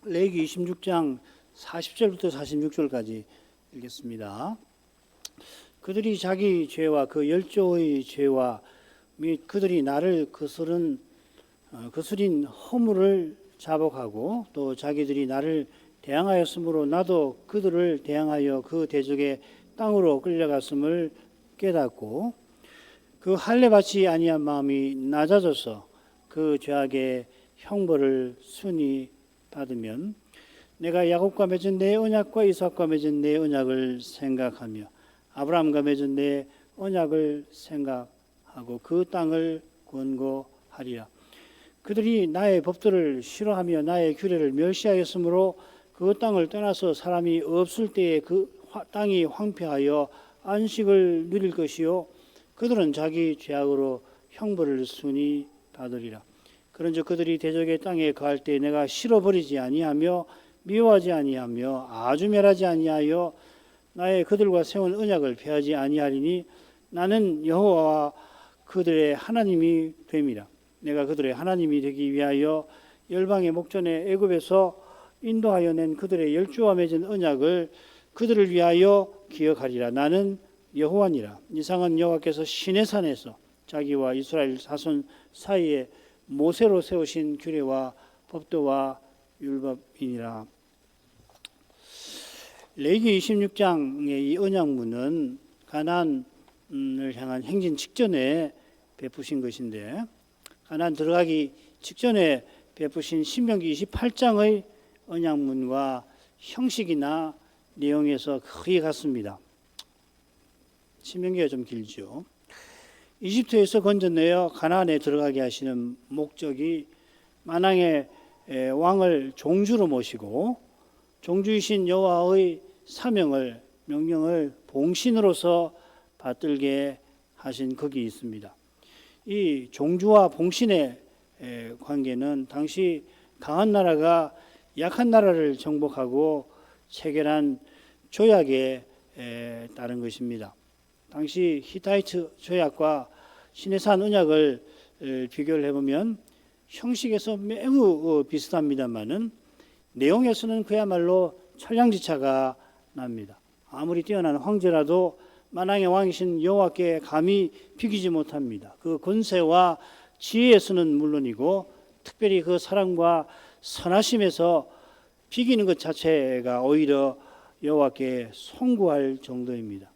레위기 26장 40절부터 46절까지 읽겠습니다. 그들이 자기 죄와 그 열조의 죄와 및 그들이 나를 거스린 허물을 자복하고 또 자기들이 나를 대항하였으므로 나도 그들을 대항하여 그 대적의 땅으로 끌려갔음을 깨닫고 그 할례받지 아니한 마음이 낮아져서 그 죄악의 형벌을 순히 받으면 내가 야곱과 맺은 내 언약과 이삭과 맺은 내 언약을 생각하며 아브라함과 맺은 내 언약을 생각하고 그 땅을 권고하리라. 그들이 나의 법도를 싫어하며 나의 규례를 멸시하였으므로 그 땅을 떠나서 사람이 없을 때에 그 땅이 황폐하여 안식을 누릴 것이요 그들은 자기 죄악으로 형벌을 순히 받으리라. 그런즉 그들이 대적의 땅에 거할 때 내가 실어버리지 아니하며 미워하지 아니하며 아주 멸하지 아니하여 나의 그들과 세운 언약을 폐하지 아니하리니 나는 여호와와 그들의 하나님이 됨이라. 내가 그들의 하나님이 되기 위하여 열방의 목전에 애굽에서 인도하여 낸 그들의 열조와 맺은 언약을 그들을 위하여 기억하리라. 나는 여호와니라. 이상은 여호와께서 시내산에서 자기와 이스라엘 자손 사이에 모세로 세우신 규례와 법도와 율법이니라. 레위기 26장의 이 언약문은 가나안을 향한 행진 직전에 베푸신 것인데 가나안 들어가기 직전에 베푸신 신명기 28장의 언약문과 형식이나 내용에서 거의 같습니다. 신명기가 좀 길죠. 이집트에서 건져내어 가나안에 들어가게 하시는 목적이 만왕의 왕을 종주로 모시고 종주이신 여호와의 사명을 명령을 봉신으로서 받들게 하신 극이 있습니다. 이 종주와 봉신의 관계는 당시 강한 나라가 약한 나라를 정복하고 체결한 조약에 따른 것입니다. 당시 히타이트 조약과 시내산 언약을 비교를 해보면 형식에서 매우 비슷합니다만은 내용에서는 그야말로 천량지차가 납니다. 아무리 뛰어난 황제라도 만왕의 왕이신 여호와께 감히 비기지 못합니다. 그 권세와 지혜에서는 물론이고 특별히 그 사랑과 선하심에서 비기는 것 자체가 오히려 여호와께 송구할 정도입니다.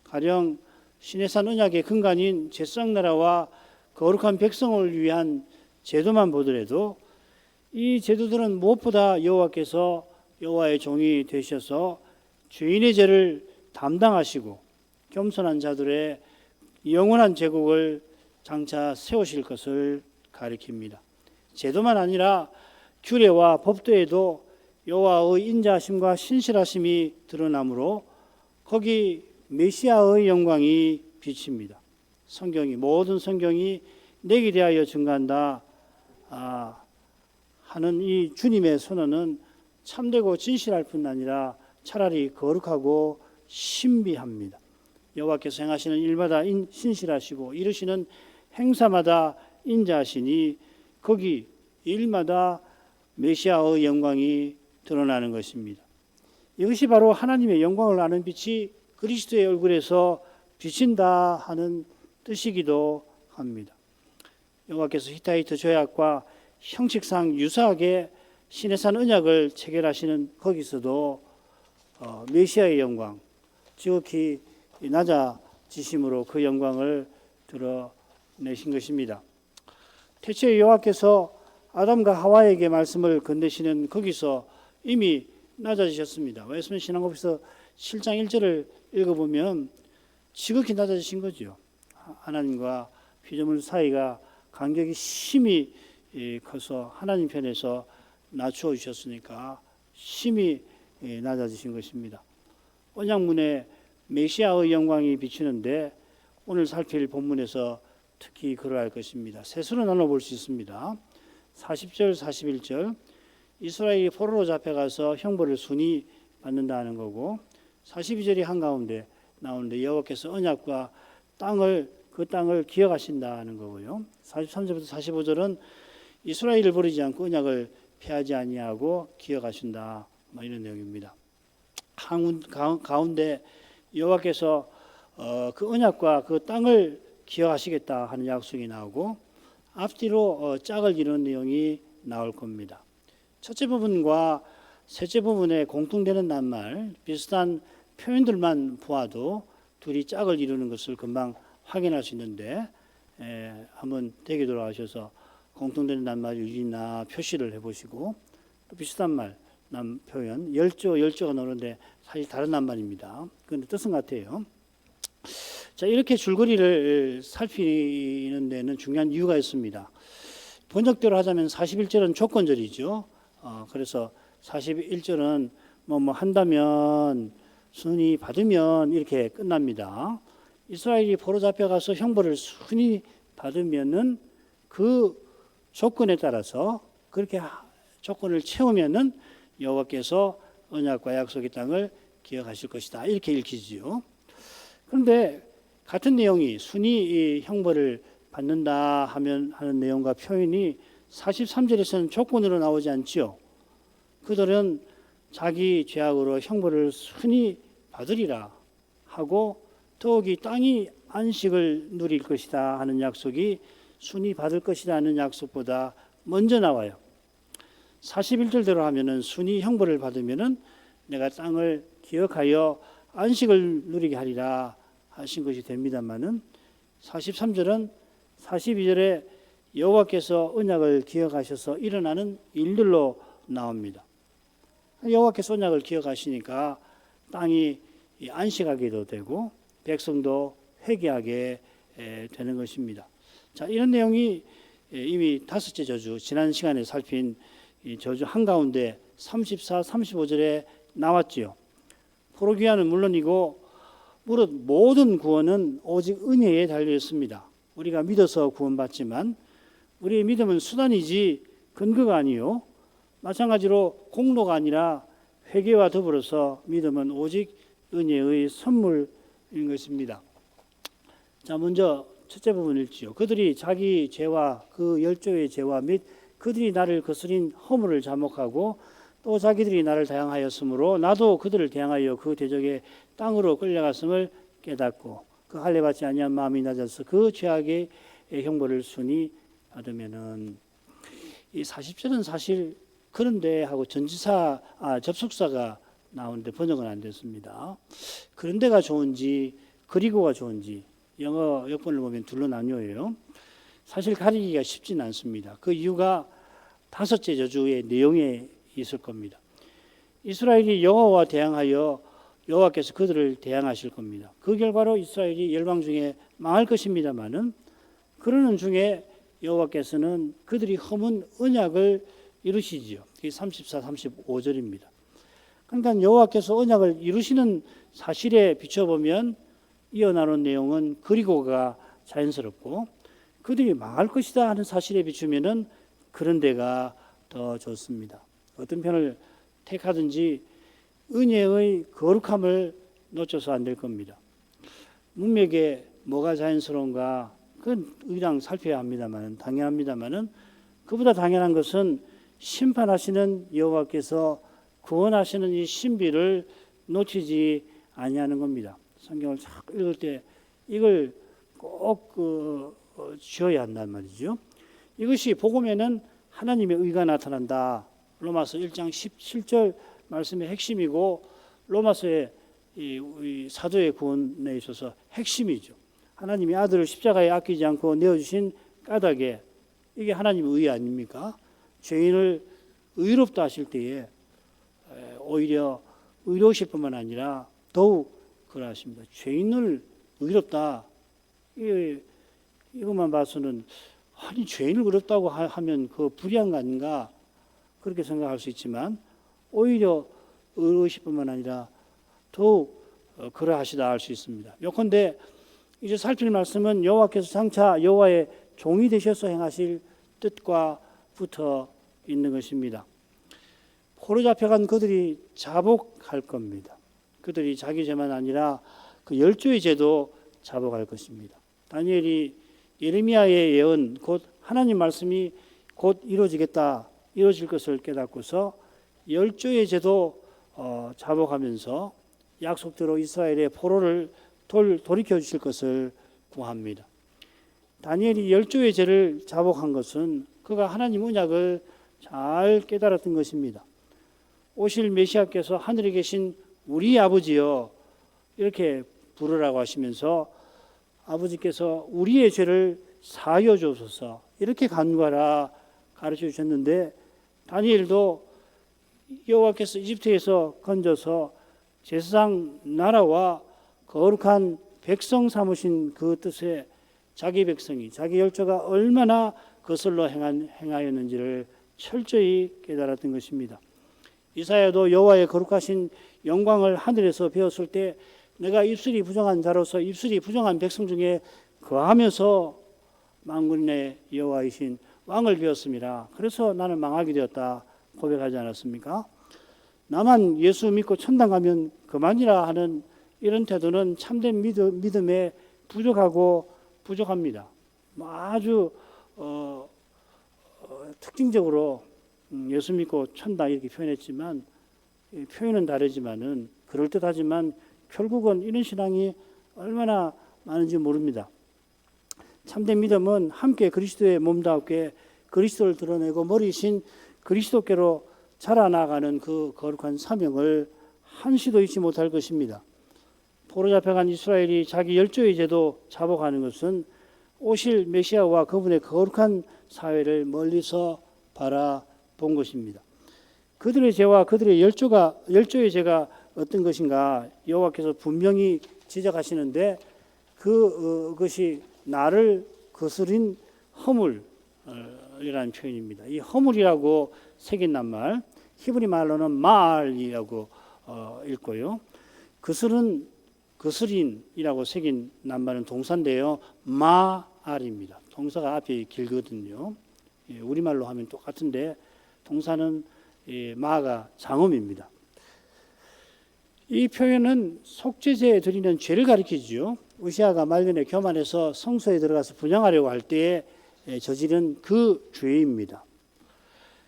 가령 시내산 언약의 근간인 제사장나라와 거룩한 백성을 위한 제도만 보더라도 이 제도들은 무엇보다 여호와께서 여호와의 종이 되셔서 죄인의 죄를 담당하시고 겸손한 자들의 영원한 제국을 장차 세우실 것을 가리킵니다. 제도만 아니라 규례와 법도에도 여호와의 인자하심과 신실하심이 드러나므로 거기 메시아의 영광이 비칩니다. 모든 성경이 내게 대하여 증거한다 하는 이 주님의 선언은 참되고 진실할 뿐 아니라 차라리 거룩하고 신비합니다. 여호와께서 행하시는 일마다 신실하시고 이루시는 행사마다 인자하시니 거기 일마다 메시아의 영광이 드러나는 것입니다. 이것이 바로 하나님의 영광을 아는 빛이 그리스도의 얼굴에서 비친다 하는 뜻이기도 합니다. 여호와께서 히타이트 조약과 형식상 유사하게 시내산 언약을 체결하시는 거기서도 메시아의 영광, 지극히 낮아지심으로 그 영광을 드러내신 것입니다. 태초에 여호와께서 아담과 하와에게 말씀을 건네시는 거기서 이미 낮아지셨습니다. 웨스트민스터 신앙고백서 7장 1절을 읽어보면 지극히 낮아지신 거죠. 하나님과 피조물 사이가 간격이 심히 커서 하나님 편에서 낮추어 주셨으니까 심히 낮아지신 것입니다. 언약문에 메시아의 영광이 비추는데 오늘 살필 본문에서 특히 그러할 것입니다. 셋으로 나눠볼 수 있습니다. 40절, 41절 이스라엘이 포로로 잡혀가서 형벌을 순히 받는다는 거고 42절이 한가운데 나오는데 여호와께서 언약과 그 땅을 기억하신다는 거고요. 43절부터 45절은 이스라엘을 버리지 않고 언약을 피하지 아니하고 기억하신다. 뭐 이런 내용입니다. 가운데 여호와께서 그 언약과 그 땅을 기억하시겠다 하는 약속이 나오고 앞뒤로 짝을 이루는 내용이 나올 겁니다. 첫째 부분과 셋째 부분에 공통되는 낱말, 비슷한 표현들만 보아도 둘이 짝을 이루는 것을 금방 확인할 수 있는데 한번 대기 돌아가셔서 공통되는 낱말이 있나 표시를 해보시고 또 비슷한 말, 표현, 열조가 나오는데 사실 다른 낱말입니다. 그런데 뜻은 같아요. 자, 이렇게 줄거리를 살피는 데는 중요한 이유가 있습니다. 번역대로 하자면 41절은 조건절이죠. 그래서 41절은 뭐 한다면, 순위 받으면 이렇게 끝납니다. 이스라엘이 포로 잡혀가서 형벌을 순위 받으면은 그 조건에 따라서 그렇게 조건을 채우면은 여호와께서 언약과 약속의 땅을 기억하실 것이다. 이렇게 읽히지요. 그런데 같은 내용이 순위 형벌을 받는다 하는 내용과 표현이 43절에서는 조건으로 나오지 않지요. 그들은 자기 죄악으로 형벌을 순위 받으리라 하고 더욱이 땅이 안식을 누릴 것이다 하는 약속이 순위 받을 것이다 하는 약속보다 먼저 나와요. 41절대로 하면은 순위 형벌을 받으면은 내가 땅을 기억하여 안식을 누리게 하리라 하신 것이 됩니다만은 43절은 42절에 여호와께서 언약을 기억하셔서 일어나는 일들로 나옵니다. 여호와께서 언약을 기억하시니까 땅이 안식하게도 되고 백성도 회개하게 되는 것입니다. 자, 이런 내용이 이미 다섯째 저주, 지난 시간에 살핀 이 저주 한가운데 34, 35절에 나왔지요. 포로 귀환은 물론이고 무릇 모든 구원은 오직 은혜에 달려 있습니다. 우리가 믿어서 구원받지만 우리의 믿음은 수단이지 근거가 아니요. 마찬가지로 공로가 아니라 회개와 더불어서 믿음은 오직 은혜의 선물인 것입니다. 자, 먼저 첫째 부분 읽지요. 그들이 자기 죄와 그 열조의 죄와 및 그들이 나를 거스린 허물을 자목하고 또 자기들이 나를 대항하였으므로 나도 그들을 대항하여 그 대적의 땅으로 끌려갔음을 깨닫고 그 할례 받지 아니한 마음이 낮아서 그 죄악의 형벌을 순히 받으면은 이 40절은 사실 그런데 하고 접속사가 나오는데 번역은 안 됐습니다. 그런데가 좋은지 그리고가 좋은지 영어 역본을 보면 둘로 나뉘어요. 사실 가리기가 쉽지는 않습니다. 그 이유가 다섯째 저주의 내용에 있을 겁니다. 이스라엘이 여호와와 대항하여 여호와께서 그들을 대항하실 겁니다. 그 결과로 이스라엘이 열방 중에 망할 것입니다마는 그러는 중에 여호와께서는 그들이 허문 언약을 이루시지요. 그게 34, 35절입니다. 그러니까 여호와께서 언약을 이루시는 사실에 비춰보면 이어나온 내용은 그리고가 자연스럽고 그들이 망할 것이다 하는 사실에 비추면은 그런 데가 더 좋습니다. 어떤 편을 택하든지 은혜의 거룩함을 놓쳐서 안 될 겁니다. 문맥에 뭐가 자연스러운가 그건 의랑 살펴야 합니다만 당연합니다만은 그보다 당연한 것은 심판하시는 여호와께서 구원하시는 이 신비를 놓치지 아니하는 겁니다. 성경을 쫙 읽을 때 이걸 꼭 쥐어야 한단 말이죠. 이것이 복음에는 하나님의 의가 나타난다. 로마서 1장 17절 말씀의 핵심이고 로마서의 이 사도의 구원에 있어서 핵심이죠. 하나님이 아들을 십자가에 아끼지 않고 내어주신 까닭에 이게 하나님의 의 아닙니까? 죄인을 의롭다 하실 때에 오히려 의로우실 뿐만 아니라 더욱 그러하십니다. 죄인을 의롭다 이것만 봐서는 아니 죄인을 의롭다고 하면 그 불의한 거 아닌가 그렇게 생각할 수 있지만 오히려 의로우실 뿐만 아니라 더욱 그러하시다 할 수 있습니다. 요컨대 이제 살필 말씀은 여호와께서 장차 여호와의 종이 되셔서 행하실 뜻과 붙어 있는 것입니다. 포로 잡혀간 그들이 자복할 겁니다. 그들이 자기 죄만 아니라 그 열조의 죄도 자복할 것입니다. 다니엘이 예레미야의 예언 곧 하나님 말씀이 곧 이루어지겠다 이루어질 것을 깨닫고서 열조의 제도 자복하면서 약속대로 이스라엘의 포로를 돌이켜 주실 것을 구합니다. 다니엘이 열조의 죄를 자복한 것은 그가 하나님 언약을 잘 깨달았던 것입니다. 오실 메시아께서 하늘에 계신 우리 아버지여 이렇게 부르라고 하시면서 아버지께서 우리의 죄를 사하여 주옵소서 이렇게 간구하라 가르쳐 주셨는데 다니엘도 여호와께서 이집트에서 건져서 제사장 나라와 거룩한 백성 삼으신 그 뜻에 자기 백성이 자기 열조가 얼마나 거슬러 행하였는지를 철저히 깨달았던 것입니다. 이사야도 여호와의 거룩하신 영광을 하늘에서 배웠을 때 내가 입술이 부정한 자로서 입술이 부정한 백성 중에 거하면서 만군의 여호와이신 왕을 배웠습니다. 그래서 나는 망하게 되었다 고백하지 않았습니까? 나만 예수 믿고 천당 가면 그만이라 하는 이런 태도는 참된 믿음에 부족합니다. 아주 특징적으로 예수 믿고 천당 이렇게 표현했지만 표현은 다르지만은 그럴듯하지만 결국은 이런 신앙이 얼마나 많은지 모릅니다. 참된 믿음은 함께 그리스도의 몸답게 그리스도를 드러내고 머리신 그리스도께로 자라나가는 그 거룩한 사명을 한시도 잊지 못할 것입니다. 포로 잡혀간 이스라엘이 자기 열조의 제도 자복하는 것은 오실 메시아와 그분의 거룩한 사회를 멀리서 바라본 것입니다. 그들의 죄와 그들의 열조의 죄가 어떤 것인가 여호와께서 분명히 지적하시는데 그것이 나를 거스린 허물이라는 표현입니다. 이 허물이라고 새긴 낱말 히브리 말로는 마알이라고 읽고요. 거스린이라고 새긴 낱말은 동사인데요. 마알입니다. 동사가 앞에 길거든요. 우리말로 하면 똑같은데 동사는 마가 장음입니다. 이 표현은 속죄제에 드리는 죄를 가리키죠. 우시아가 말년에 교만해서 성소에 들어가서 분향하려고 할 때에 저지른 그 죄입니다.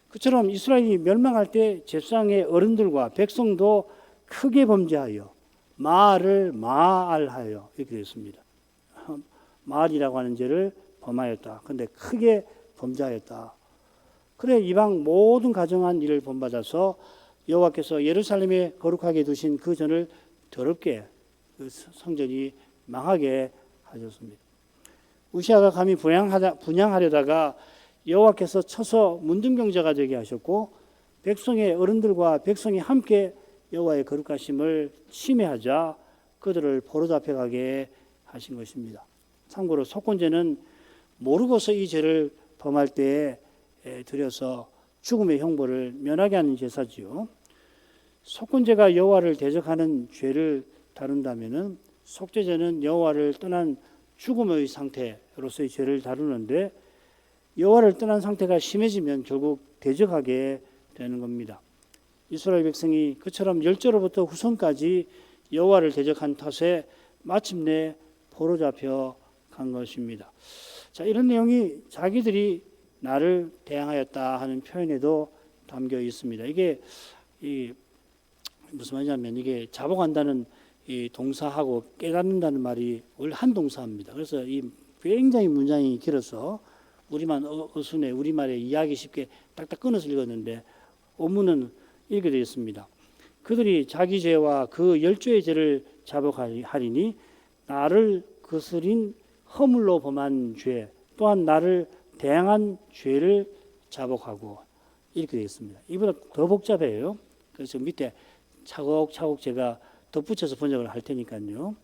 그처럼 이스라엘이 멸망할 때 제사장의 어른들과 백성도 크게 범죄하여 마알을 마알하여 이렇게 됐습니다. 마알이라고 하는 죄를 범하였다. 그런데 크게 범죄하였다. 그래 이방 모든 가정한 일을 본받아서 여호와께서 예루살렘에 거룩하게 두신 그 전을 더럽게 그 성전이 망하게 하셨습니다. 우시아가 감히 분향하려다가 여호와께서 쳐서 문둥병자가 되게 하셨고 백성의 어른들과 백성이 함께 여호와의 거룩하심을 침해하자 그들을 포로 잡혀가게 하신 것입니다. 참고로 속건제는 모르고서 이 죄를 범할 때에 들여서 죽음의 형벌을 면하게 하는 제사지요. 속건제가 여호와를 대적하는 죄를 다룬다면은 속죄제는 여호와를 떠난 죽음의 상태로서의 죄를 다루는데 여호와를 떠난 상태가 심해지면 결국 대적하게 되는 겁니다. 이스라엘 백성이 그처럼 열조로부터 후손까지 여호와를 대적한 탓에 마침내 포로 잡혀 간 것입니다. 자, 이런 내용이 자기들이 나를 대항하였다 하는 표현에도 담겨 있습니다. 이게 무슨 말이냐면 이게 자복한다는 이 동사하고 깨닫는다는 말이 원래 한 동사입니다. 그래서 이 굉장히 문장이 길어서 우리만 어순에 우리말에 이해하기 쉽게 딱딱 끊어서 읽었는데 원문은 이렇게 되어 있습니다. 그들이 자기 죄와 그 열조의 죄를 자복하리니 나를 거스린 허물로 범한 죄 또한 나를 대항한 죄를 자복하고 이렇게 되어 있습니다. 이보다 더 복잡해요. 그래서 밑에 차곡차곡 제가 덧붙여서 번역을 할 테니까요.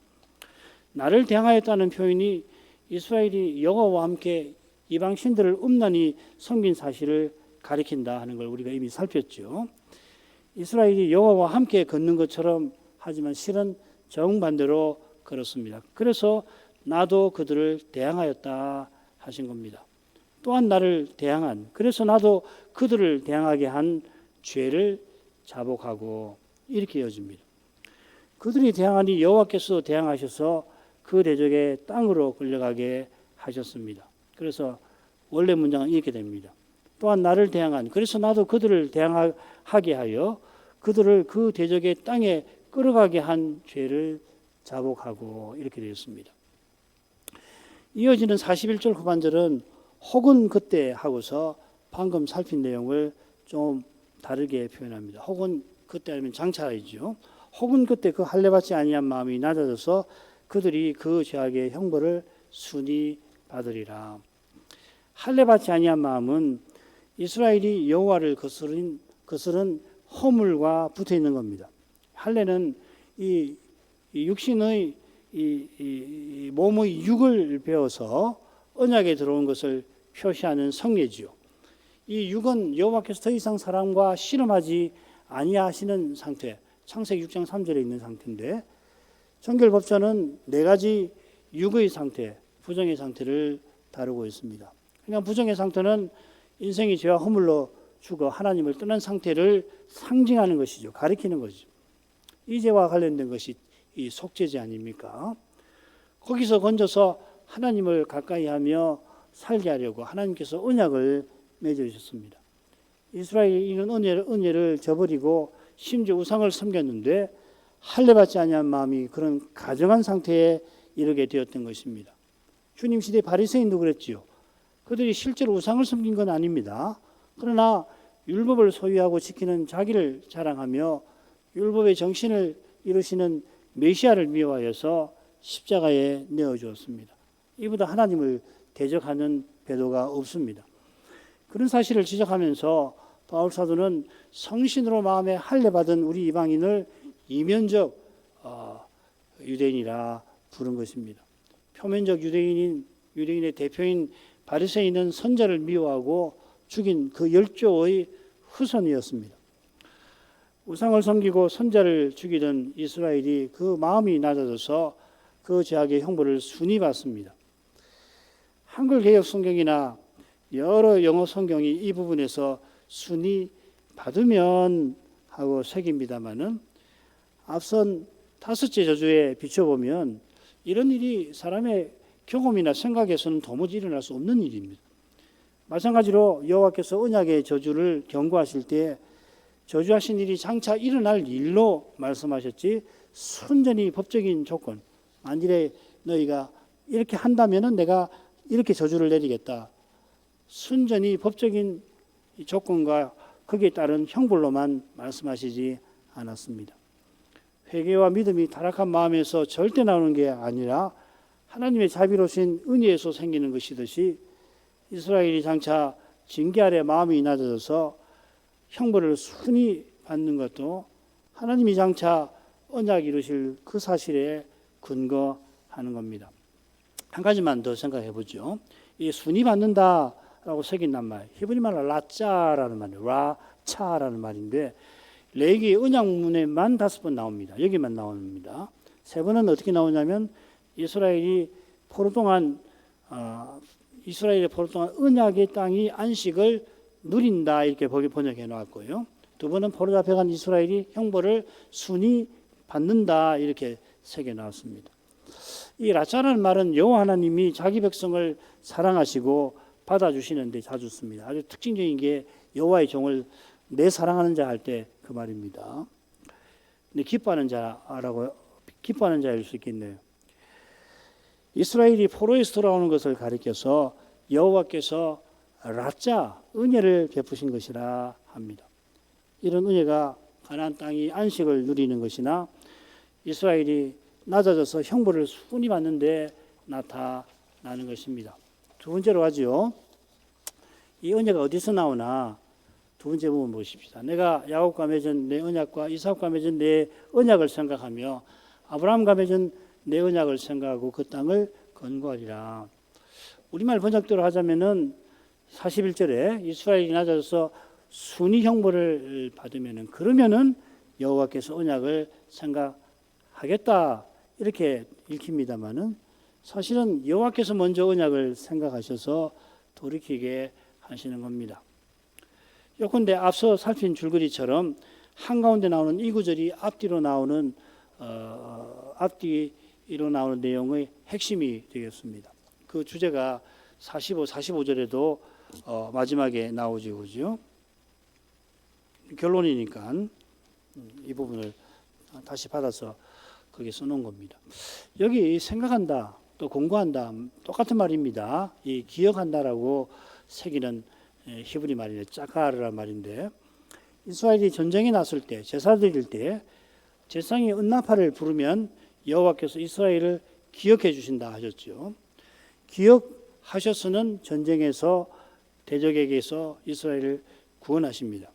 나를 대항하였다는 표현이 이스라엘이 여호와와 함께 이방 신들을 음란히 섬긴 사실을 가리킨다 하는 걸 우리가 이미 살폈죠. 이스라엘이 여호와와 함께 걷는 것처럼 하지만 실은 정반대로 그렇습니다. 그래서 나도 그들을 대항하였다 하신 겁니다. 또한 나를 대항한 그래서 나도 그들을 대항하게 한 죄를 자복하고 이렇게 이어집니다. 그들이 대항하니 여호와께서 대항하셔서 그 대적의 땅으로 끌려가게 하셨습니다. 그래서 원래 문장은 이렇게 됩니다. 또한 나를 대항한, 그래서 나도 그들을 대항하게 하여 그들을 그 대적의 땅에 끌어가게 한 죄를 자복하고, 이렇게 되었습니다. 이어지는 41절 후반절은 혹은 그때 하고서 방금 살핀 내용을 좀 다르게 표현합니다. 혹은 그때 하면 장차이죠. 혹은 그때 그 할례받지 아니한 마음이 낮아져서 그들이 그 죄악의 형벌을 순히 받으리라. 할례받지 아니한 마음은 이스라엘이 여호와를 거스른 허물과 붙어 있는 겁니다. 할례는 이 육신의 이 몸의 육을 배워서 언약에 들어온 것을 표시하는 성례지요. 이 육은 여호와께서 더 이상 사람과 씨름하지 아니하시는 상태, 창세기 6장 3절에 있는 상태인데, 정결법전은 네 가지 육의 상태, 부정의 상태를 다루고 있습니다. 그러니까 부정의 상태는 인생이 죄와 허물로 죽어 하나님을 떠난 상태를 상징하는 것이죠. 가리키는 것이죠. 이 죄와 관련된 것이 이 속죄제 아닙니까? 거기서 건져서 하나님을 가까이 하며 살게 하려고 하나님께서 언약을 맺어주셨습니다. 이스라엘이 이런 은혜를 저버리고 심지어 우상을 섬겼는데 할례받지 아니한 마음이 그런 가정한 상태에 이르게 되었던 것입니다. 주님 시대 바리새인도 그랬지요. 그들이 실제로 우상을 섬긴 건 아닙니다. 그러나 율법을 소유하고 지키는 자기를 자랑하며 율법의 정신을 이루시는 메시아를 미워하여서 십자가에 내어주었습니다. 이보다 하나님을 대적하는 배도가 없습니다. 그런 사실을 지적하면서 바울 사도는 성신으로 마음에 할례받은 우리 이방인을 이면적 유대인이라 부른 것입니다. 표면적 유대인의 대표인 바리새인은 선자를 미워하고 죽인 그 열조의 후손이었습니다. 우상을 섬기고 선자를 죽이던 이스라엘이 그 마음이 낮아져서 그 죄악의 형벌을 순히 받습니다. 한글 개역 성경이나 여러 영어 성경이 이 부분에서 순히 받으면 하고 새깁니다마는 앞선 다섯째 저주에 비춰보면 이런 일이 사람의 경험이나 생각에서는 도무지 일어날 수 없는 일입니다. 마찬가지로 여호와께서 언약의 저주를 경고하실 때 저주하신 일이 장차 일어날 일로 말씀하셨지 순전히 법적인 조건, 만일에 너희가 이렇게 한다면은 내가 이렇게 저주를 내리겠다, 순전히 법적인 조건과 거기에 따른 형벌로만 말씀하시지 않았습니다. 회개와 믿음이 타락한 마음에서 절대 나오는 게 아니라 하나님의 자비로우신 은혜에서 생기는 것이듯이 이스라엘이 장차 징계 아래 마음이 낮아져서 형벌을 순히 받는 것도 하나님이 장차 언약 이루실 그 사실에 근거하는 겁니다. 한 가지만 더 생각해 보죠. 이 순히 받는다라고 새긴단 말, 히브리 말로 라짜라는 말이에요. 라차라는 말인데 레위기 언약문에만 5번 나옵니다. 여기만 나옵니다. 3번은 어떻게 나오냐면 이스라엘의 포로 동안 언약의 땅이 안식을 누린다, 이렇게 번역해 놓았고요. 2번은 포로 잡혀간 이스라엘이 형벌을 순히 받는다, 이렇게 새겨 나왔습니다. 이 라짜라는 말은 여호와 하나님이 자기 백성을 사랑하시고 받아주시는 데 자주 씁니다. 아주 특징적인 게 여호와의 종을 내 사랑하는 자 할 때 그 말입니다. 근데 기뻐하는 자일 수 있겠네요. 이스라엘이 포로에서 돌아오는 것을 가리켜서 여호와께서 라짜, 은혜를 베푸신 것이라 합니다. 이런 은혜가 가나안 땅이 안식을 누리는 것이나 이스라엘이 낮아져서 형벌을 순히 받는데 나타나는 것입니다. 두 번째로 하죠. 이 은혜가 어디서 나오나? 두 번째 부분 보십시다. 내가 야곱과 맺은 내 언약과 이삭과 맺은 내 언약을 생각하며 아브라함과 맺은 내 언약을 생각하고 그 땅을 건고하리라. 우리말 번역대로 하자면은 41절에 이스라엘이 낮아져서 순히 형벌을 받으면은 그러면은 여호와께서 언약을 생각하겠다, 이렇게 읽힙니다마는 사실은 여호와께서 먼저 언약을 생각하셔서 돌이키게 하시는 겁니다. 요컨대 앞서 살핀 줄거리처럼 한가운데 나오는 이 구절이 앞뒤로 나오는 내용의 핵심이 되겠습니다. 그 주제가 45, 45절에도 마지막에 나오죠. 그죠? 결론이니까 이 부분을 다시 받아서 거기에 써놓은 겁니다. 여기 생각한다, 또 공부한다, 똑같은 말입니다. 이 기억한다라고 새기는 히브리 말이네, 짜카르란 말인데, 이스라엘이 전쟁에 났을 때, 제사 드릴 때 제사장이 은나파를 부르면 여호와께서 이스라엘을 기억해 주신다 하셨죠. 기억하셔서는 전쟁에서 대적에게서 이스라엘을 구원하십니다.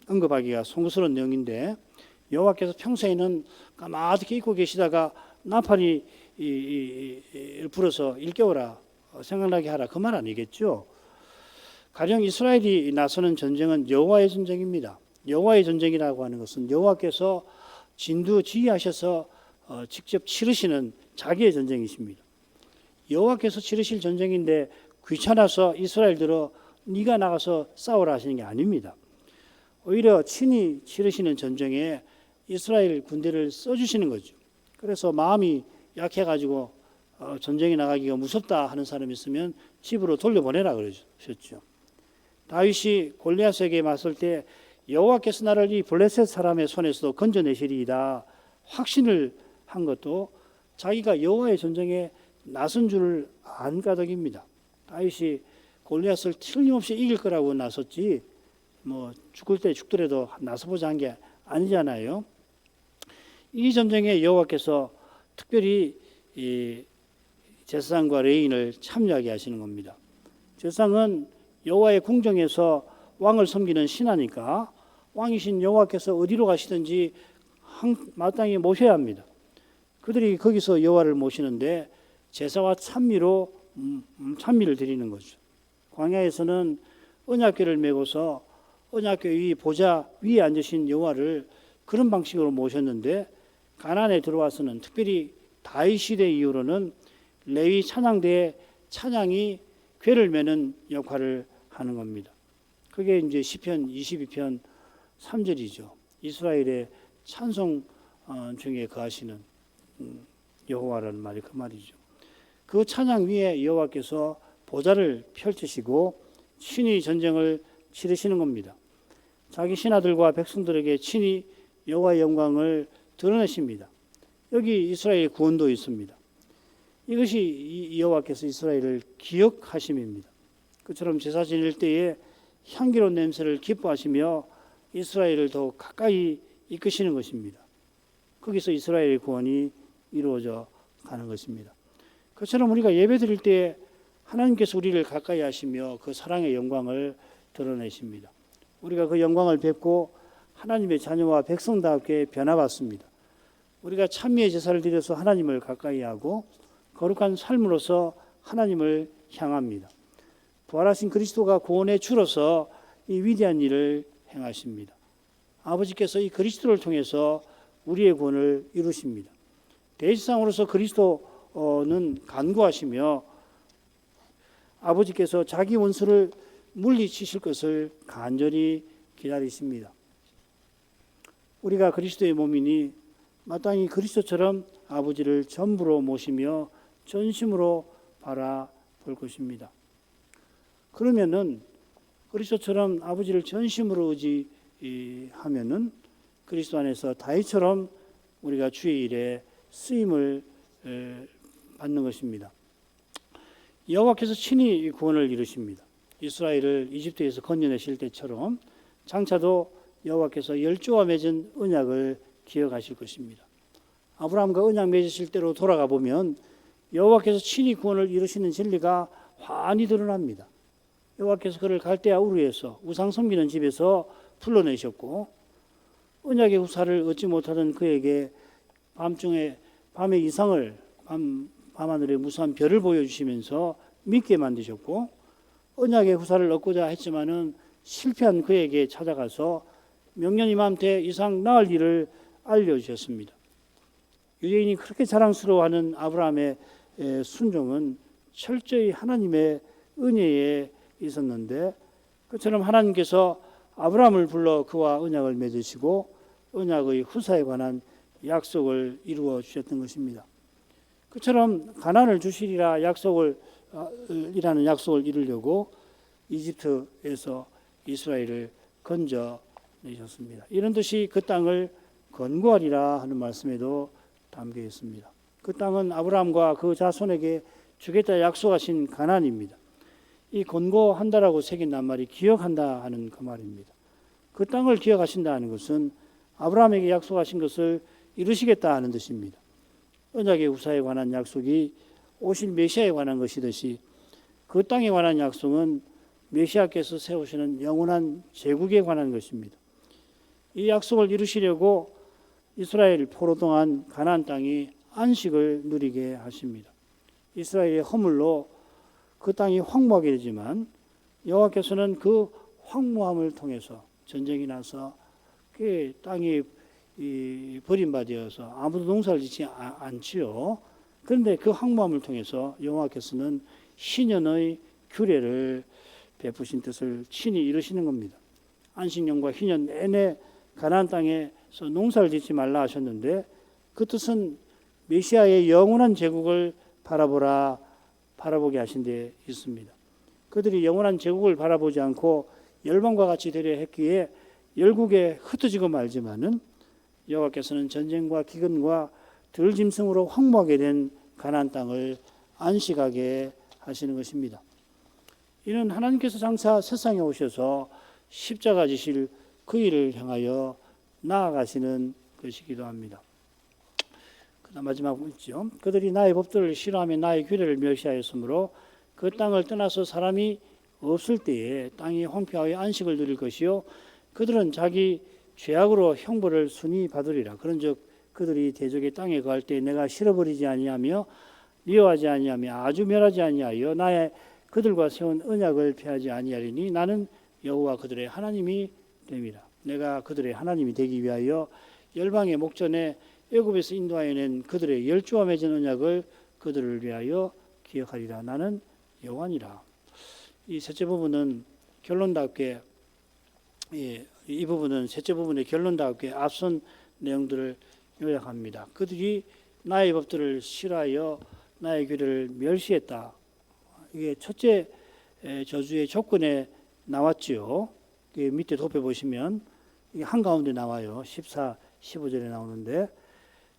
언급하기가 송구스러운 내용인데, 여호와께서 평소에는 까마득히 잊고 계시다가 나팔이 불어서 일깨워라, 생각나게 하라, 그 말 아니겠죠. 가령 이스라엘이 나서는 전쟁은 여호와의 전쟁입니다. 여호와의 전쟁이라고 하는 것은 여호와께서 진두지휘하셔서 직접 치르시는 자기의 전쟁이십니다. 여호와께서 치르실 전쟁인데 귀찮아서 이스라엘들어 네가 나가서 싸우라 하시는 게 아닙니다. 오히려 친히 치르시는 전쟁에 이스라엘 군대를 써주시는 거죠. 그래서 마음이 약해가지고 전쟁에 나가기가 무섭다 하는 사람이 있으면 집으로 돌려보내라 그러셨죠. 다윗이 골리앗에게 맞설 때 여호와께서 나를 이 블레셋 사람의 손에서도 건져내시리이다 확신을 한 것도 자기가 여호와의 전쟁에 나선 줄을 안 까닭입니다. 다윗이 골리앗을 틀림없이 이길 거라고 나섰지 뭐 죽을 때 죽더라도 나서보자 한 게 아니잖아요. 이 전쟁에 여호와께서 특별히 이 제사장과 레위인을 참여하게 하시는 겁니다. 제사장은 여호와의 궁정에서 왕을 섬기는 신하니까 왕이신 여호와께서 어디로 가시든지 마땅히 모셔야 합니다. 그들이 거기서 여호와를 모시는데 제사와 찬미를 드리는 거죠. 광야에서는 언약궤를 메고서 언약궤 위 보좌 위에 앉으신 여호와를 그런 방식으로 모셨는데, 가나안에 들어와서는 특별히 다윗 시대 이후로는 레위 찬양대의 찬양이 궤를 메는 역할을 하는 겁니다. 그게 이제 시편 22편 3절이죠. 이스라엘의 찬송 중에 거하시는 여호와라는 말이 그 말이죠. 그 찬양 위에 여호와께서 보좌를 펼치시고 친히 전쟁을 치르시는 겁니다. 자기 신하들과 백성들에게 친히 여호와의 영광을 드러내십니다. 여기 이스라엘 구원도 있습니다. 이것이 여호와께서 이스라엘을 기억하심입니다. 그처럼 제사 지낼 때에 향기로운 냄새를 기뻐하시며 이스라엘을 더 가까이 이끄시는 것입니다. 거기서 이스라엘의 구원이 이루어져 가는 것입니다. 그처럼 우리가 예배 드릴 때 하나님께서 우리를 가까이 하시며 그 사랑의 영광을 드러내십니다. 우리가 그 영광을 뵙고 하나님의 자녀와 백성답게 변화받습니다. 우리가 찬미의 제사를 드려서 하나님을 가까이 하고 거룩한 삶으로서 하나님을 향합니다. 부활하신 그리스도가 구원의 주로서 이 위대한 일을 행하십니다. 아버지께서 이 그리스도를 통해서 우리의 구원을 이루십니다. 대지상으로서 그리스도는 간구하시며 아버지께서 자기 원수를 물리치실 것을 간절히 기다리십니다. 우리가 그리스도의 몸이니 마땅히 그리스도처럼 아버지를 전부로 모시며 전심으로 바라볼 것입니다. 그러면은 그리스도처럼 아버지를 전심으로 의지하면은 그리스도 안에서 다윗처럼 우리가 주의 일에 쓰임을 받는 것입니다. 여호와께서 친히 구원을 이루십니다. 이스라엘을 이집트에서 건져내실 때처럼 장차도 여호와께서 열조와 맺은 언약을 기억하실 것입니다. 아브라함과 언약 맺으실 때로 돌아가 보면 여호와께서 친히 구원을 이루시는 진리가 환히 드러납니다. 여호와께서 그를 갈대아 우르에서 우상 섬기는 집에서 불러내셨고 언약의 후사를 얻지 못하던 그에게 밤의 이상을 밤하늘의 무수한 별을 보여주시면서 믿게 만드셨고 언약의 후사를 얻고자 했지만은 실패한 그에게 찾아가서 명년 이맘때 이상 낳을 일을 알려주셨습니다. 유대인이 그렇게 자랑스러워하는 아브라함의 순종은 철저히 하나님의 은혜에 있었는데 그처럼 하나님께서 아브라함을 불러 그와 언약을 맺으시고 언약의 후사에 관한 약속을 이루어 주셨던 것입니다. 그처럼 가나안을 주시리라 약속을 이라는 약속을 이루려고 이집트에서 이스라엘을 건져내셨습니다. 이런 뜻이 그 땅을 건고하리라 하는 말씀에도 담겨 있습니다. 그 땅은 아브라함과 그 자손에게 주겠다 약속하신 가나안입니다. 이 건고한다라고 새긴 낱말이 기억한다 하는 그 말입니다. 그 땅을 기억하신다 하는 것은 아브라함에게 약속하신 것을 이루시겠다 하는 뜻입니다. 언약의 후사에 관한 약속이 오실 메시아에 관한 것이듯이 그 땅에 관한 약속은 메시아께서 세우시는 영원한 제국에 관한 것입니다. 이 약속을 이루시려고 이스라엘 포로 동안 가나안 땅이 안식을 누리게 하십니다. 이스라엘의 허물로 그 땅이 황무하게 되지만 여호와께서는 그 황무함을 통해서 전쟁이 나서 그 땅이 버림받아서 아무도 농사를 짓지 않지요. 그런데 그 황무함을 통해서 여호와께서는 희년의 규례를 베푸신 뜻을 친히 이루시는 겁니다. 안식년과 희년 내내 가나안 땅에서 농사를 짓지 말라 하셨는데 그 뜻은 메시아의 영원한 제국을 바라보게 하신 데 있습니다. 그들이 영원한 제국을 바라보지 않고 열방과 같이 되려 했기에 열국에 흩어지고 말지만은 여호와께서는 전쟁과 기근과 들짐승으로 황무하게 된 가나안 땅을 안식하게 하시는 것입니다. 이는 하나님께서 장차 세상에 오셔서 십자가 지실 그 일을 향하여 나아가시는 것이기도 합니다. 그다음 마지막 있죠. 그들이 나의 법들을 싫어하며 나의 규례를 멸시하였으므로 그 땅을 떠나서 사람이 없을 때에 땅이 황폐하여 안식을 누릴 것이요 그들은 자기 죄악으로 형벌을 순히 받으리라. 그런즉 그들이 대적의 땅에 거할 때 내가 실어버리지 아니하며 미워하지 아니하며 아주 멸하지 아니하여 나의 그들과 세운 언약을 폐하지 아니하리니 나는 여호와 그들의 하나님이 됨이라. 내가 그들의 하나님이 되기 위하여 열방의 목전에 애굽에서 인도하여 낸 그들의 열주와 맺은 언약을 그들을 위하여 기억하리라. 나는 여호와니라. 이 셋째 부분은 결론답게 이 부분은 셋째 부분의 결론답게 앞선 내용들을 요약합니다. 그들이 나의 법들을 싫어하여 나의 규례를 멸시했다. 이게 첫째 저주의 조건에 나왔지요. 밑에 덮여보시면 이게 한가운데 나와요. 14, 15절에 나오는데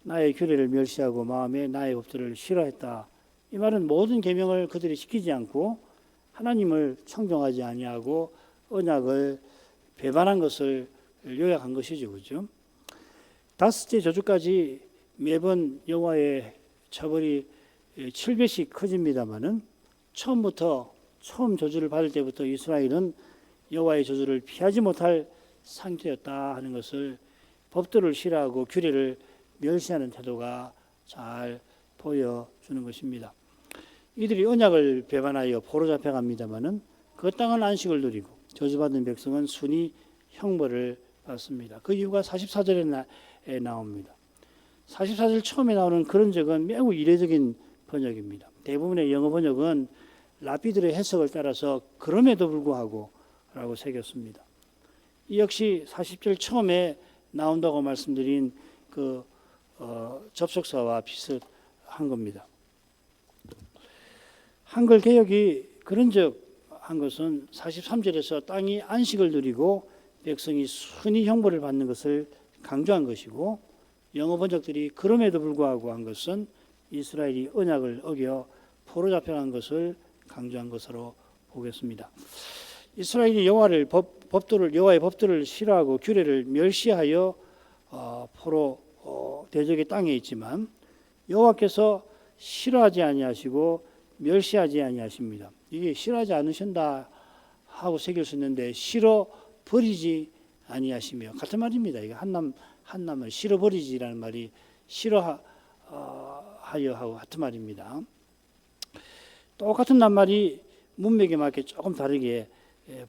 나의 규례를 멸시하고 마음에 나의 법들을 싫어했다. 이 말은 모든 계명을 그들이 지키지 않고 하나님을 청종하지 아니하고 언약을 배반한 것을 요약한 것이죠. 그죠? 다섯째 저주까지 매번 여호와의 처벌이 7배씩 커집니다마는 처음 저주를 받을 때부터 이스라엘은 여호와의 저주를 피하지 못할 상태였다 하는 것을 법도를 싫어하고 규례를 멸시하는 태도가 잘 보여주는 것입니다. 이들이 언약을 배반하여 포로 잡혀갑니다마는 그 땅은 안식을 누리고 저주받은 백성은 순히 형벌을 받습니다. 그 이유가 44절에 나옵니다. 44절 처음에 나오는 그런 적은 매우 이례적인 번역입니다. 대부분의 영어 번역은 랍비들의 해석을 따라서 그럼에도 불구하고 라고 새겼습니다. 이 역시 40절 처음에 나온다고 말씀드린 그 접속사와 비슷한 겁니다. 한글 개역이 그런즉 한 것은 43절에서 땅이 안식을 누리고 백성이 순히 형벌을 받는 것을 강조한 것이고 영어 번역들이 그럼에도 불구하고 한 것은 이스라엘이 언약을 어겨 포로 잡혀간 것을 강조한 것으로 보겠습니다. 이스라엘이 여호와의 법도를 싫어하고 규례를 멸시하여 포로 대적의 땅에 있지만 여호와께서 싫어하지 아니하시고 멸시하지 아니하십니다. 이게 싫어하지 않으신다 하고 새길 수 있는데 싫어 버리지 아니하시며 같은 말입니다. 이게 한남을 싫어 버리지라는 말이 싫어하여 하고 같은 말입니다. 똑같은 낱말이 문맥에 맞게 조금 다르게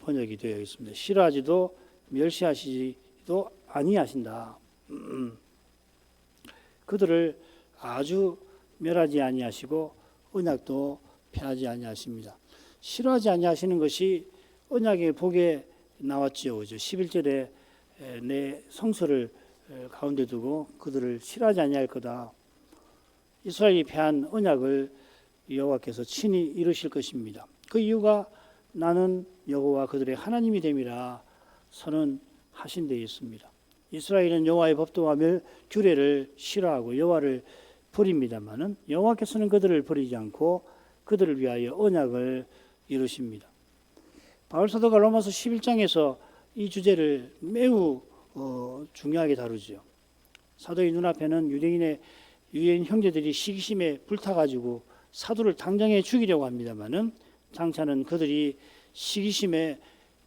번역이 되어 있습니다. 싫어하지도 멸시하시지도 아니하신다. 그들을 아주 멸하지 아니하시고 언약도 폐하지 아니하십니다. 싫어하지 아니하시는 것이 언약의 복에 나왔지요. 그죠? 11절에 내 성소를 가운데 두고 그들을 싫어하지 아니할 거다. 이스라엘이 폐한 언약을 여호와께서 친히 이루실 것입니다. 그 이유가 나는 여호와 그들의 하나님이 됨이라 선언하신 데 있습니다. 이스라엘은 여호와의 법도와 규례를 싫어하고 여호와를 버립니다마는 여호와께서는 그들을 버리지 않고 그들을 위하여 언약을 이루십니다. 바울 사도가 로마서 11장에서 이 주제를 매우 중요하게 다루죠. 사도의 눈앞에는 유대인 형제들이 시기심에 불타가지고 사도를 당장에 죽이려고 합니다마는 장차는 그들이 시기심에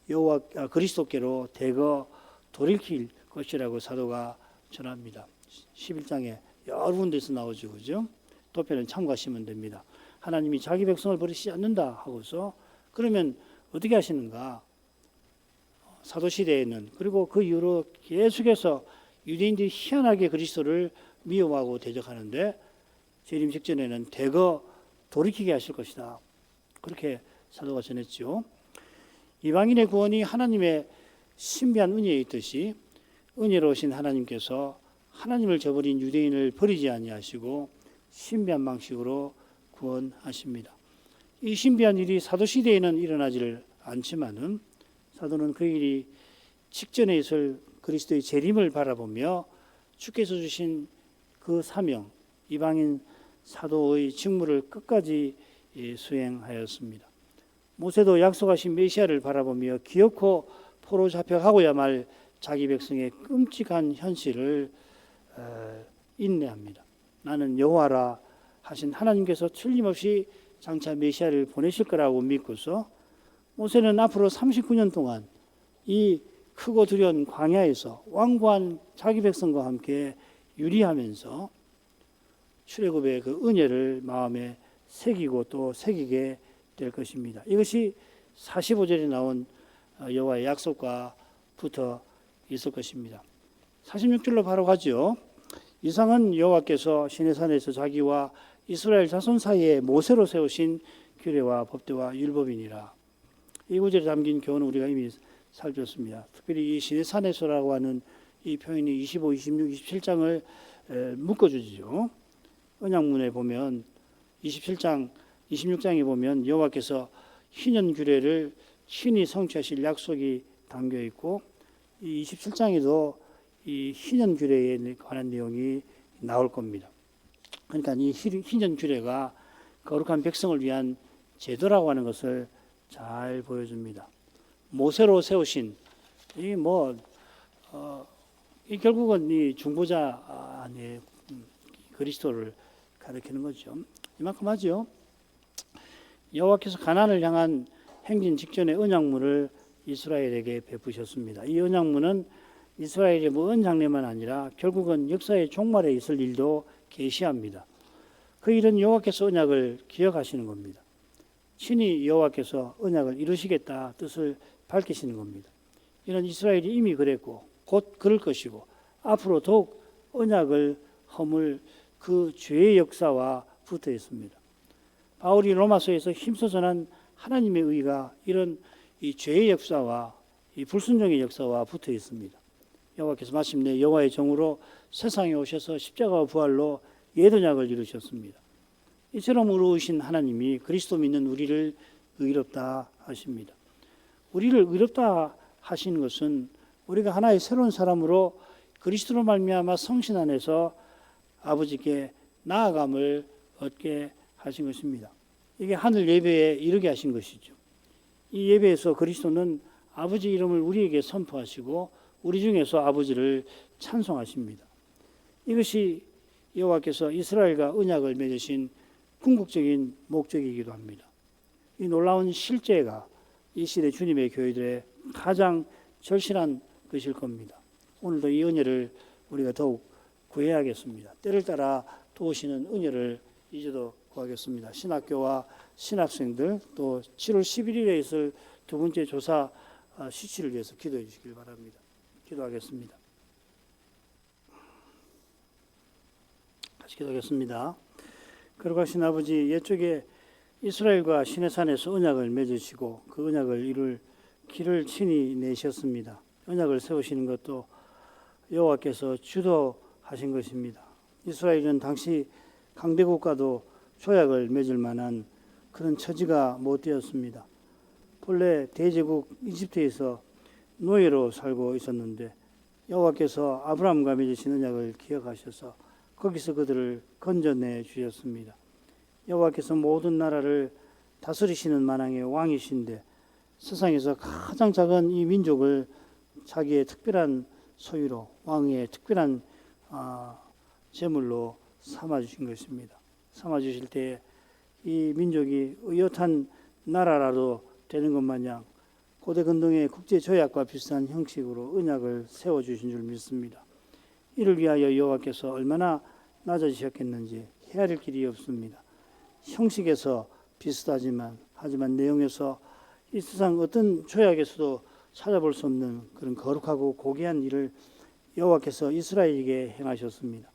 여호와 그리스도께로 대거 돌이킬 것이라고 사도가 전합니다. 11장에 여러 군데서 나오죠, 그죠? 도표는 참고하시면 됩니다. 하나님이 자기 백성을 버리지 않는다 하고서 그러면 어떻게 하시는가? 사도 시대에는 그리고 그 이후로 계속해서 유대인들이 희한하게 그리스도를 미워하고 대적하는데 재림 직전에는 대거 돌이키게 하실 것이다. 그렇게 사도가 전했죠. 이방인의 구원이 하나님의 신비한 은혜에 있듯이 은혜로우신 하나님께서 하나님을 저버린 유대인을 버리지 아니하시고 신비한 방식으로 구원하십니다. 이 신비한 일이 사도 시대에는 일어나지를 않지만은 사도는 그 일이 직전에 있을 그리스도의 재림을 바라보며 주께서 주신 그 사명, 이방인 사도의 직무를 끝까지 수행하였습니다. 모세도 약속하신 메시아를 바라보며 기어코 포로 잡혀가고야 말 자기 백성의 끔찍한 현실을 인내합니다. 나는 여호와라 하신 하나님께서 틀림없이 장차 메시아를 보내실 거라고 믿고서 모세는 앞으로 39년 동안 이 크고 두려운 광야에서 완고한 자기 백성과 함께 유리하면서 출애굽의 그 은혜를 마음에 새기고 또 새기게 될 것입니다. 이것이 45절에 나온 여호와의 약속과 붙어 있을 것입니다. 46절로 바로 가죠. 이상은 여호와께서 시내산에서 자기와 이스라엘 자손 사이에 모세로 세우신 규례와 법도와 율법이니라. 이 구절에 담긴 교훈은 우리가 이미 살폈습니다. 특별히 이 시내산에서라고 하는 이 표현이 25, 26, 27장을 묶어주죠. 언약문에 보면 27장, 26장에 보면 여호와께서 희년 규례를 친히 성취하실 약속이 담겨 있고 이 27장에도 이 희년 규례에 관한 내용이 나올 겁니다. 그러니까 이 희년 규례가 거룩한 백성을 위한 제도라고 하는 것을 잘 보여줍니다. 모세로 세우신 이 결국은 이 중보자 안에 그리스도를 가리키는 거죠. 이만큼 하죠. 여호와께서 가나안을 향한 행진 직전의 언약문을 이스라엘에게 베푸셨습니다. 이 언약문은 이스라엘의 먼 장래만 아니라 결국은 역사의 종말에 있을 일도 계시합니다. 그 일은 여호와께서 언약을 기억하시는 겁니다. 친히 여호와께서 언약을 이루시겠다 뜻을 밝히시는 겁니다. 이는 이스라엘이 이미 그랬고 곧 그럴 것이고 앞으로 더욱 언약을 허물 그 죄의 역사와 붙어 있습니다. 바울이 로마서에서 힘써 전한 하나님의 의가 이런 이 죄의 역사와 이 불순종의 역사와 붙어 있습니다. 여호와께서 마침내 여호와의 종으로 세상에 오셔서 십자가와 부활로 옛 언약을 이루셨습니다. 이처럼 의로우신 하나님이 그리스도 믿는 우리를 의롭다 하십니다. 우리를 의롭다 하신 것은 우리가 하나의 새로운 사람으로 그리스도로 말미암아 성신 안에서 아버지께 나아감을 얻게 하신 것입니다. 이게 하늘 예배에 이르게 하신 것이죠. 이 예배에서 그리스도는 아버지 이름을 우리에게 선포하시고 우리 중에서 아버지를 찬송하십니다. 이것이 여호와께서 이스라엘과 언약을 맺으신 궁극적인 목적이기도 합니다. 이 놀라운 실제가 이 시대 주님의 교회들의 가장 절실한 것일 겁니다. 오늘도 이 은혜를 우리가 더욱 구해야겠습니다. 때를 따라 도우시는 은혜를 이제도 구하겠습니다. 신학교와 신학생들 또 7월 11일에 있을 두 번째 조사 실시를 위해서 기도해 주시길 바랍니다. 기도하겠습니다. 같이 기도하겠습니다. 거룩하신 아버지, 옛적에 이스라엘과 시내산에서 언약을 맺으시고 그 언약을 이룰 길을 친히 내셨습니다. 언약을 세우시는 것도 여호와께서 주도하신 것입니다. 이스라엘은 당시 강대국과도 조약을 맺을 만한 그런 처지가 못 되었습니다. 본래 대제국 이집트에서 노예로 살고 있었는데 여호와께서 아브라함과 맺으신 언약을 기억하셔서 거기서 그들을 건져내 주셨습니다. 여호와께서 모든 나라를 다스리시는 만왕의 왕이신데 세상에서 가장 작은 이 민족을 자기의 특별한 소유로 왕의 특별한 제물로 삼아주신 것입니다. 삼아주실 때 이 민족이 의젓한 나라라도 되는 것 마냥 고대 근동의 국제 조약과 비슷한 형식으로 언약을 세워주신 줄 믿습니다. 이를 위하여 여호와께서 얼마나 낮아지셨겠는지 헤아릴 길이 없습니다. 형식에서 비슷하지만 내용에서 이 세상 어떤 조약에서도 찾아볼 수 없는 그런 거룩하고 고귀한 일을 여호와께서 이스라엘에게 행하셨습니다.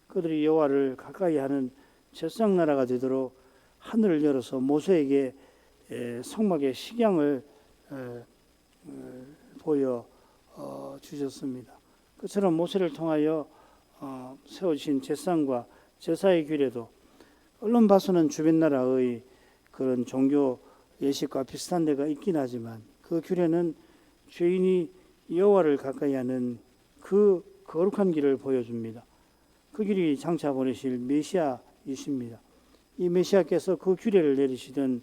그들이 여호와를 가까이 하는 제사장 나라가 되도록 하늘을 열어서 모세에게 성막의 식양을 보여 주셨습니다. 그처럼 모세를 통하여 세워주신 제사장과 제사의 규례도 얼른 봐서는 주변 나라의 그런 종교 예식과 비슷한 데가 있긴 하지만 그 규례는 죄인이 여호와를 가까이 하는 그 거룩한 길을 보여줍니다. 그 길이 장차 보내실 메시아이십니다. 이 메시아께서 그 규례를 내리시던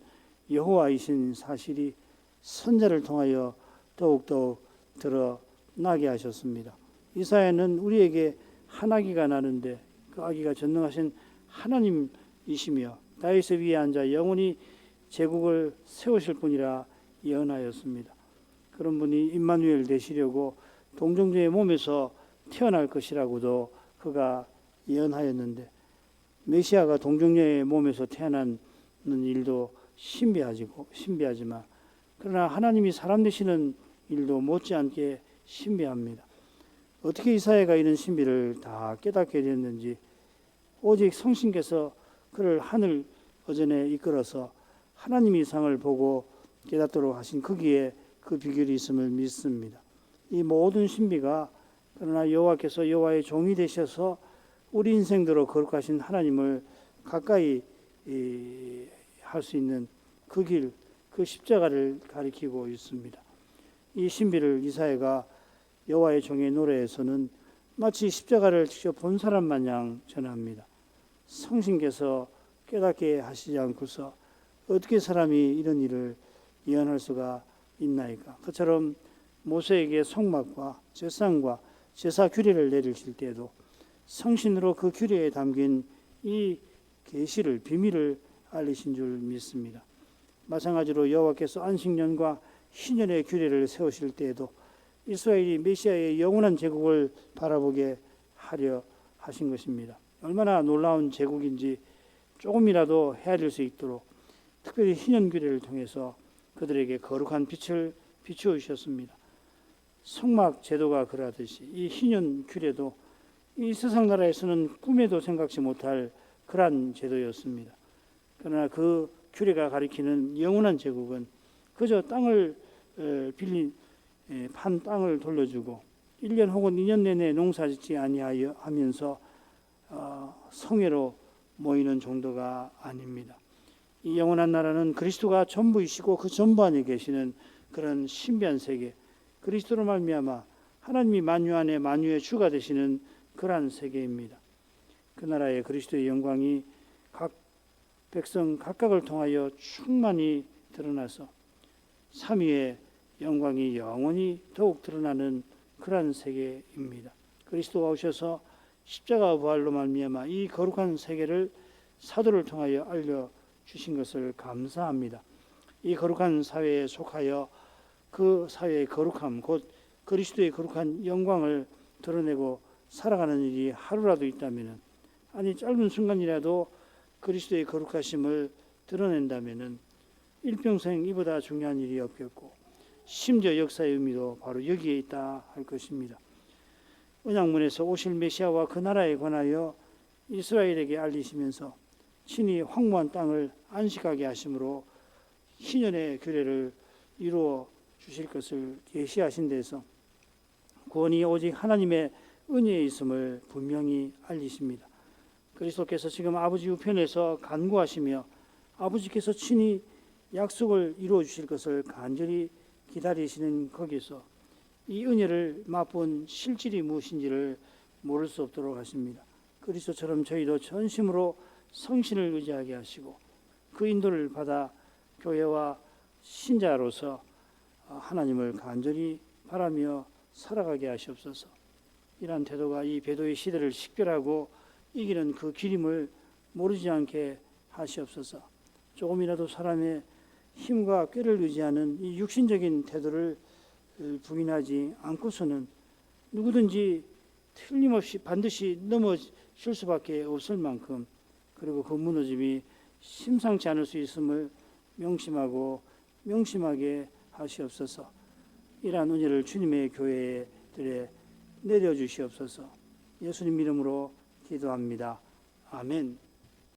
여호와이신 사실이 선자를 통하여 더욱더욱 드러나게 하셨습니다. 이사야는 우리에게 한 아기가 나는데 그 아기가 전능하신 하나님이시며 다윗의 위에 앉아 영원히 제국을 세우실 분이라 예언하였습니다. 그런 분이 임마누엘 되시려고 동정녀의 몸에서 태어날 것이라고도 그가 예언하였는데 메시아가 동정녀의 몸에서 태어나는 일도 신비하지만 그러나 하나님이 사람 되시는 일도 못지않게 신비합니다. 어떻게 이사야가 이런 신비를 다 깨닫게 됐는지 오직 성신께서 그를 하늘 어전에 이끌어서 하나님의 이상을 보고 깨닫도록 하신 거기에 그 비결이 있음을 믿습니다. 이 모든 신비가 그러나 여호와께서 여호와의 종이 되셔서 우리 인생대로 거룩하신 하나님을 가까이 할 수 있는 그 길, 그 십자가를 가리키고 있습니다. 이 신비를 이사야가 여호와의 종의 노래에서는 마치 십자가를 직접 본 사람 마냥 전합니다. 성신께서 깨닫게 하시지 않고서 어떻게 사람이 이런 일을 예언할 수가 있나이까. 그처럼 모세에게 성막과 제사장과 제사 규례를 내리실 때에도 성신으로 그 규례에 담긴 이 계시를 비밀을 알리신 줄 믿습니다. 마찬가지로 여호와께서 안식년과 희년의 규례를 세우실 때에도 이스라엘이 메시아의 영원한 제국을 바라보게 하려 하신 것입니다. 얼마나 놀라운 제국인지 조금이라도 헤아릴 수 있도록 특별히 희년 규례를 통해서 그들에게 거룩한 빛을 비추어 주셨습니다. 성막 제도가 그러하듯이 이 희년 규례도 이 세상 나라에서는 꿈에도 생각지 못할 그러한 제도였습니다. 그러나 그 규례가 가리키는 영원한 제국은 그저 땅을 빌린 판 땅을 돌려주고 1년 혹은 2년 내내 농사짓지 아니하여 하면서 성회로 모이는 정도가 아닙니다. 이 영원한 나라는 그리스도가 전부이시고 그 전부 안에 계시는 그런 신비한 세계, 그리스도로 말미암아 하나님이 만유 안에 만유의 주가 되시는 그러한 세계입니다. 그 나라의 그리스도의 영광이 각 백성 각각을 통하여 충만히 드러나서 삼위의 영광이 영원히 더욱 드러나는 그러한 세계입니다. 그리스도가 오셔서 십자가 부활로 말미암아 이 거룩한 세계를 사도를 통하여 알려주신 것을 감사합니다. 이 거룩한 사회에 속하여 그 사회의 거룩함, 곧 그리스도의 거룩한 영광을 드러내고 살아가는 일이 하루라도 있다면, 아니 짧은 순간이라도 그리스도의 거룩하심을 드러낸다면 일평생 이보다 중요한 일이 없겠고 심지어 역사의 의미도 바로 여기에 있다 할 것입니다. 언약문에서 오실 메시아와 그 나라에 관하여 이스라엘에게 알리시면서 친히 황무한 땅을 안식하게 하심으로 희년의 규례를 이루어 주실 것을 계시하신 데서 구원이 오직 하나님의 은혜에 있음을 분명히 알리십니다. 그리스도께서 지금 아버지 우편에서 간구하시며 아버지께서 친히 약속을 이루어 주실 것을 간절히 기다리시는 거기서 이 은혜를 맛본 실질이 무엇인지를 모를 수 없도록 하십니다. 그리스도처럼 저희도 전심으로 성신을 의지하게 하시고 그 인도를 받아 교회와 신자로서 하나님을 간절히 바라며 살아가게 하시옵소서. 이러한 태도가 이 배도의 시대를 식별하고 이기는 그 기림을 모르지 않게 하시옵소서. 조금이라도 사람의 힘과 꾀를 의지하는 이 육신적인 태도를 부인하지 않고서는 누구든지 틀림없이 반드시 넘어질 수밖에 없을 만큼, 그리고 그 무너짐이 심상치 않을 수 있음을 명심하게 하시옵소서. 이러한 은혜를 주님의 교회들에 내려주시옵소서. 예수님 이름으로 기도합니다. 아멘.